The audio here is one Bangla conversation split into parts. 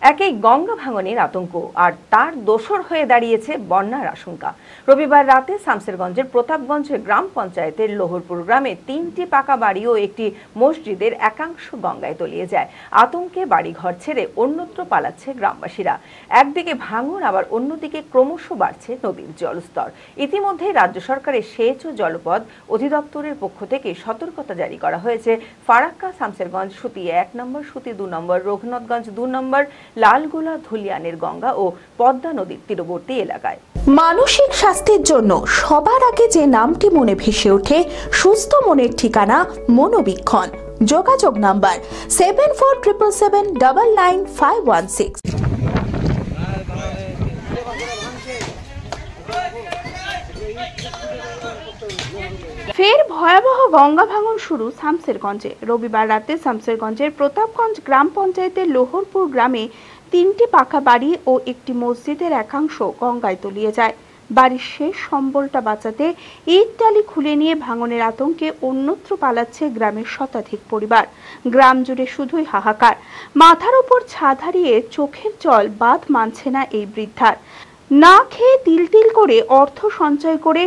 একেই গঙ্গা ভাঙনের আতঙ্ক আর তার দোসর হয়ে দাঁড়িয়েছে বন্যার আশঙ্কা। রবিবার রাতে শামসেরগঞ্জের প্রতাপগঞ্জ গ্রাম পঞ্চায়েতের লোহরপুর গ্রামে 3টি পাকা বাড়ি ও একটি মসজিদের একাংশ গঙ্গায় তলিয়ে যায়। আতঙ্কে বাড়িঘর ছেড়ে অন্যত্র পালাচ্ছে গ্রামবাসীরা। একদিকে ভাঙন, আবার অন্যদিকে ক্রমশ বাড়ছে নদীর জলস্তর। ইতিমধ্যে রাজ্য সরকারের সেচ ও জলপথ অধিদপ্তরের পক্ষ থেকে সতর্কতা জারি করা হয়েছে। ফারাক্কা, শামসেরগঞ্জ, সুতি 1 নম্বর, সুতি 2 নম্বর, রঘুনাথগঞ্জ 2 নম্বর, লালগোলা, ধুলিয়ানের গঙ্গা ও পদ্মা নদীর তীরবর্তী এলাকায়। মানসিক স্বাস্থ্যের জন্য সবার আগে যে নামটি মনে ভেসে ওঠে, সুস্থ মনের ঠিকানা মনোবীক্ষণ। যোগাযোগ নাম্বার 7477799516। ফের ভয়াবহ গঙ্গা ভাঙন শুরু শামসেরগঞ্জে। রবিবার রাতে শামসেরগঞ্জের প্রতাপগঞ্জ গ্রাম পঞ্চায়েতের লোহরপুর গ্রামে 3টি পাকা বাড়ি ও একটি মসজিদের একাংশ গঙ্গায় তলিয়ে যায়। বাড়ির শেষ সম্বলটা বাঁচাতে ইট টালি খুলে নিয়ে ভাঙনের আতঙ্কে অন্যত্র পালাচ্ছে গ্রামের শতাধিক পরিবার। গ্রাম জুড়ে শুধুই হাহাকার। মাথার উপর ছাদ হারিয়ে চোখের জল বাঁধ মানছে না এই বৃদ্ধার। না খেয়ে তিল তিল করে অর্থ সঞ্চয় করে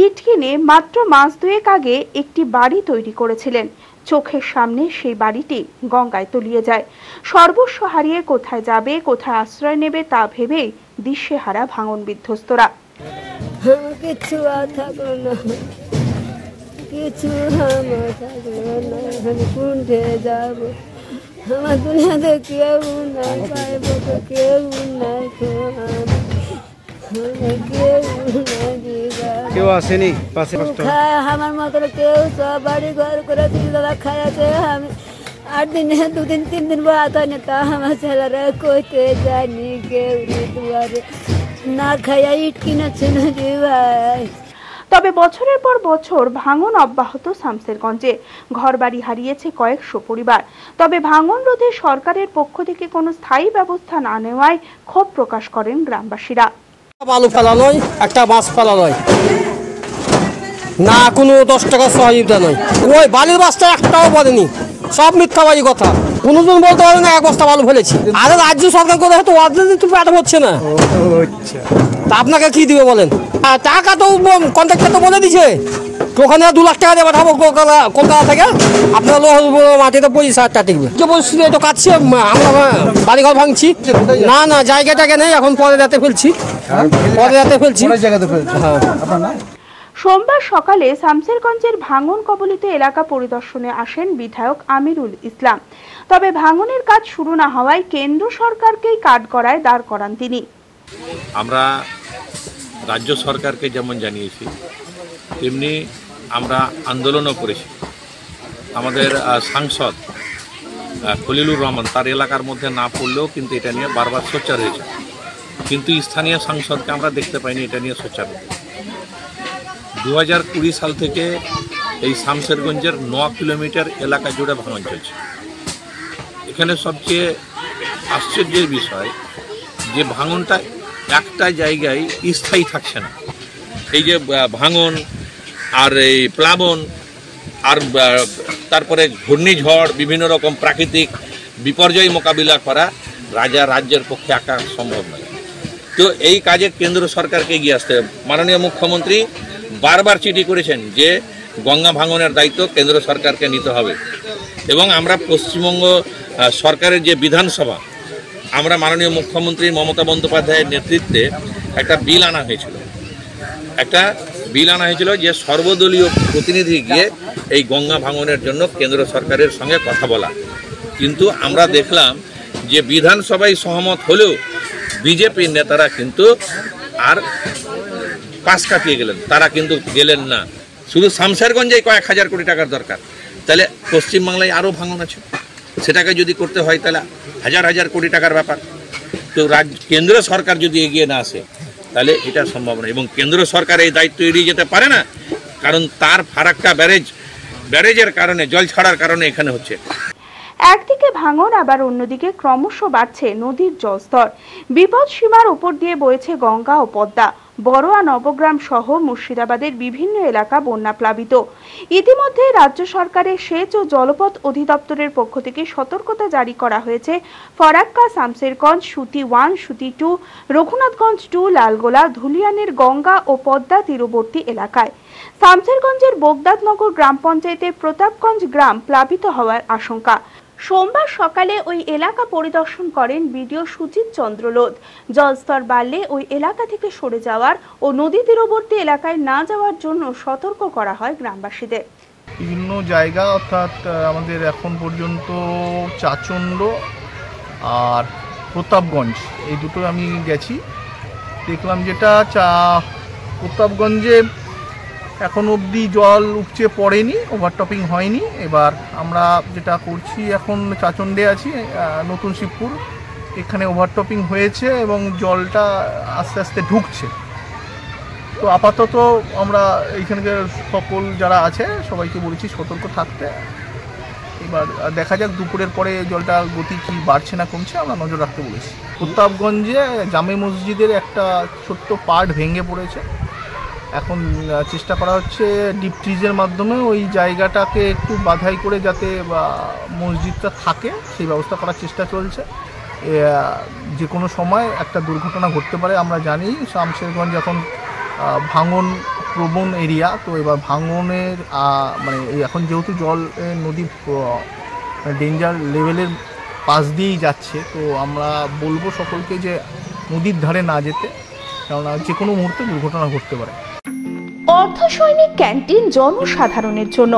ইট কিনে মাত্র মাস 2 আগে একটি বাড়ি তৈরি করেছিলেন। চোখের সামনে সেই বাড়িটি গঙ্গায় তলিয়ে যায়। সর্বস্ব হারিয়ে কোথায় যাবে, কোথায় আশ্রয় নেবে তা ভেবেই দিশেহারা ভাঙন বিধ্বস্তরা। কিছু থাকলো না, কিছু আমার থাকলো না, আমি কোনটে যাব? আমার দুনিয়াতে কেউ নাই, পাইব তো কেউ নাই, কেউ আসেনি পাশে। আমার মতো কেউ সব বাড়ি ঘর করে দাদা খাইছে। আমি 8 দিনে 2 দিন 3 দিন বাদ হয় না, তা আমার ছেলেরা কইতে যায়নি, কেউ দুয়ারে না খাইয়া ইট কিনেছে নদী ভাই। তবে বছরের পর বছর ভাঙন অব্যাহত শামসেরগঞ্জে। ঘরবাড়ি হারিয়েছে কয়েকশো পরিবার। তবে ভাঙন রোধে সরকারের পক্ষ থেকে কোনো স্থায়ী ব্যবস্থা না নেওয়ায় ক্ষোভ প্রকাশ করেন গ্রামবাসীরা। বালু ফেলা নয়, একটা বাঁশ ফেলা নয়, না কোনো 10 টাকা সহযোগিতা নয়। ওই বালির বাসটা একটাও বলেনি, সব মিথ্যাবাড়ি কথা। কোনোদিন বলতে পারে না 1 বস্তা বালু ফেলেছি। আরে রাজ্য সরকার করে হয়তো অর্ধেক প্যাটার্ন হচ্ছে না, তা আপনাকে কি দিবে বলেন? টাকা তো কন্ট্রাক্টর তো বলে দিছে, ওখানে 2 লাখ টাকা দিয়ে পাঠাবো কলকাতা থেকে। আপনার মাটিতে 25,000 টিকবে। যে পরিস্থিতি তো কাটছে, আমরা বাড়িঘর ভাঙছি। না না, জায়গাটাকে নেই, এখন পরে রাতে ফেলছি, হ্যাঁ। সোমবার সকালে শামসেরগঞ্জের ভাঙন কবলিত এলাকা পরিদর্শনে আসেন বিধায়ক আমিরুল ইসলাম। তবে ভাঙনের কাজ শুরু না হওয়ায় কেন্দ্র সরকারকেই কাঠগড়ায় দাঁড় করান তিনি। আমরা রাজ্য সরকারকে যেমন জানিয়েছি, তেমনি আমরা আন্দোলনও করেছি। আমাদের সাংসদ খলিলুর রহমান তার এলাকার মধ্যে না পড়লেও কিন্তু এটা নিয়ে বারবার সোচ্চার হয়েছে, কিন্তু স্থানীয় সাংসদকে আমরা দেখতে পাইনি এটা নিয়ে সোচ্চার হতে। 2020 সাল থেকে এই শামসেরগঞ্জের 9 কিলোমিটার এলাকা জুড়ে ভাঙন চলছে। এখানে সবচেয়ে আশ্চর্যের বিষয় যে ভাঙনটা একটা জায়গায় স্থায়ী থাকছে না। এই যে ভাঙন আর এই প্লাবন আর তারপরে ঘূর্ণিঝড়, বিভিন্ন রকম প্রাকৃতিক বিপর্যয় মোকাবিলা করা রাজ্যের পক্ষে একা সম্ভব নয়। তো এই কাজে কেন্দ্র সরকারকে এগিয়ে আসতে হবে। মাননীয় মুখ্যমন্ত্রী বারবার চিঠি করেছেন যে গঙ্গা ভাঙনের দায়িত্ব কেন্দ্র সরকারকে নিতে হবে। এবং আমরা পশ্চিমবঙ্গ সরকারের যে বিধানসভা, আমরা মাননীয় মুখ্যমন্ত্রী মমতা বন্দ্যোপাধ্যায়ের নেতৃত্বে একটা বিল আনা হয়েছিল যে সর্বদলীয় প্রতিনিধি গিয়ে এই গঙ্গা ভাঙনের জন্য কেন্দ্র সরকারের সঙ্গে কথা বলা। কিন্তু আমরা দেখলাম যে বিধানসভায় সহমত হলেও বিজেপির নেতারা কিন্তু আর পাশ কাটিয়ে গেলেন, তারা কিন্তু গেলেন না। শুধু শামসেরগঞ্জে কয়েক হাজার কোটি টাকার দরকার, তাহলে পশ্চিমবাংলায় আরও ভাঙন আছে, সেটাকে যদি করতে হয় তাহলে হাজার হাজার কোটি টাকার ব্যাপার। তো কেন্দ্র সরকার যদি এগিয়ে না আসে তাহলে এটা সম্ভব নয়। এবং কেন্দ্র সরকার এই দায়িত্ব এড়িয়ে যেতে পারে না, কারণ তার ফারাক্কা ব্যারেজের কারণে, জল ছাড়ার কারণে এখানে হচ্ছে। একদিকে ভাঙন, আবার অন্যদিকে ক্রমশ বাড়ছে নদীর জলস্তর। বিপদ সীমার উপর দিয়ে বইছে গঙ্গা ও পদ্মা। বড়োয়া নবগ্রাম সহ মুর্শিদাবাদের বিভিন্ন এলাকা বন্যা প্লাবিত। ইতিমধ্যে রাজ্য সরকারের সেচ ও জলপথ অধিদপ্তরের পক্ষ থেকে সতর্কতা জারি করা হয়েছে ফরাক্কা, শামশেরগঞ্জ, সুতি 1, সুতি 2, রঘুনাথগঞ্জ 2, লালগোলা, ধুলিয়ানের গঙ্গা ও পদ্মা তীরবর্তী এলাকায়। শামশেরগঞ্জের বোগদাদনগর গ্রাম পঞ্চায়েতের প্রতাপগঞ্জ গ্রাম প্লাবিত হওয়ার আশঙ্কা। সোমবার সকালে ওই এলাকা পরিদর্শন করেন বিডিও সুজিত চন্দ্র লোধ। জলস্তর বাড়লে ওই এলাকা থেকে সরে যাওয়ার ও নদী তীরবর্তী এলাকায় না যাওয়ার জন্য সতর্ক করা হয় গ্রামবাসীদের। বিভিন্ন জায়গা অর্থাৎ আমাদের এখন পর্যন্ত চাচণ্ড আর প্রতাপগঞ্জ এই দুটো আমি গেছি, দেখলাম যেটা প্রতাপগঞ্জে এখন অবধি জল উপচে পড়েনি, ওভারটপিং হয়নি। এবার আমরা যেটা করছি এখন চাচণ্ডে আছি, নতুন শিবপুর, এখানে ওভারটপিং হয়েছে এবং জলটা আস্তে আস্তে ঢুকছে। তো আপাতত আমরা এইখানকার সকল যারা আছে সবাইকে বলেছি সতর্ক থাকতে। এবার দেখা যাক দুপুরের পরে জলটা গতি কি বাড়ছে না কমছে, আমরা নজর রাখতে বলেছি। প্রতাপগঞ্জে জামে মসজিদের একটা ছোট্ট পার্ট ভেঙে পড়েছে, এখন চেষ্টা করা হচ্ছে ডিপ ট্রিজের মাধ্যমে ওই জায়গাটাকে একটু বাধাই করে যাতে মসজিদটা থাকে সেই ব্যবস্থা করার চেষ্টা চলছে। যে কোনো সময় একটা দুর্ঘটনা ঘটতে পারে। আমরা জানি শামশেরগঞ্জ এখন ভাঙন প্রবণ এরিয়া, তো এবার ভাঙনের মানে এখন যেহেতু জল নদী ডেঞ্জার লেভেলের পাশ দিয়েই যাচ্ছে, তো আমরা বলবো সকলকে যে নদীর ধারে না যেতে, কেননা যে কোনো মুহূর্তে দুর্ঘটনা ঘটতে পারে। অর্ধসৈনিক ক্যান্টিন জনসাধারণের জন্য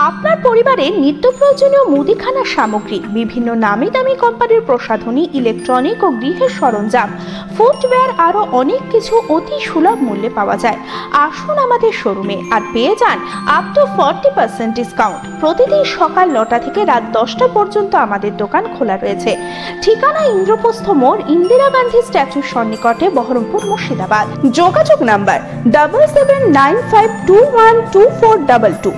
আপনার পরিবারের নিত্য প্রয়োজনীয় মুদিখানা সামগ্রী, বিভিন্ন নামি দামি কোম্পানির প্রসাধনী, ইলেকট্রনিক ও গৃহের সরঞ্জাম, ফুটওয়্যার, আরো অনেক কিছু অতি সুলভ মূল্যে পাওয়া যায়। আসুন আমাদের শোরুমে আর পেয়ে যান আপ টু 40% ডিসকাউন্ট। প্রতিদিন সকাল 9টা থেকে রাত 10টা পর্যন্ত আমাদের দোকান খোলা রয়েছে। ঠিকানা ইন্দ্রপ্রস্থ মোড়, ইন্দিরা গান্ধী স্ট্যাচুর সন্নিকটে, বহরমপুর, মুর্শিদাবাদ। যোগাযোগ নাম্বার 7795212422।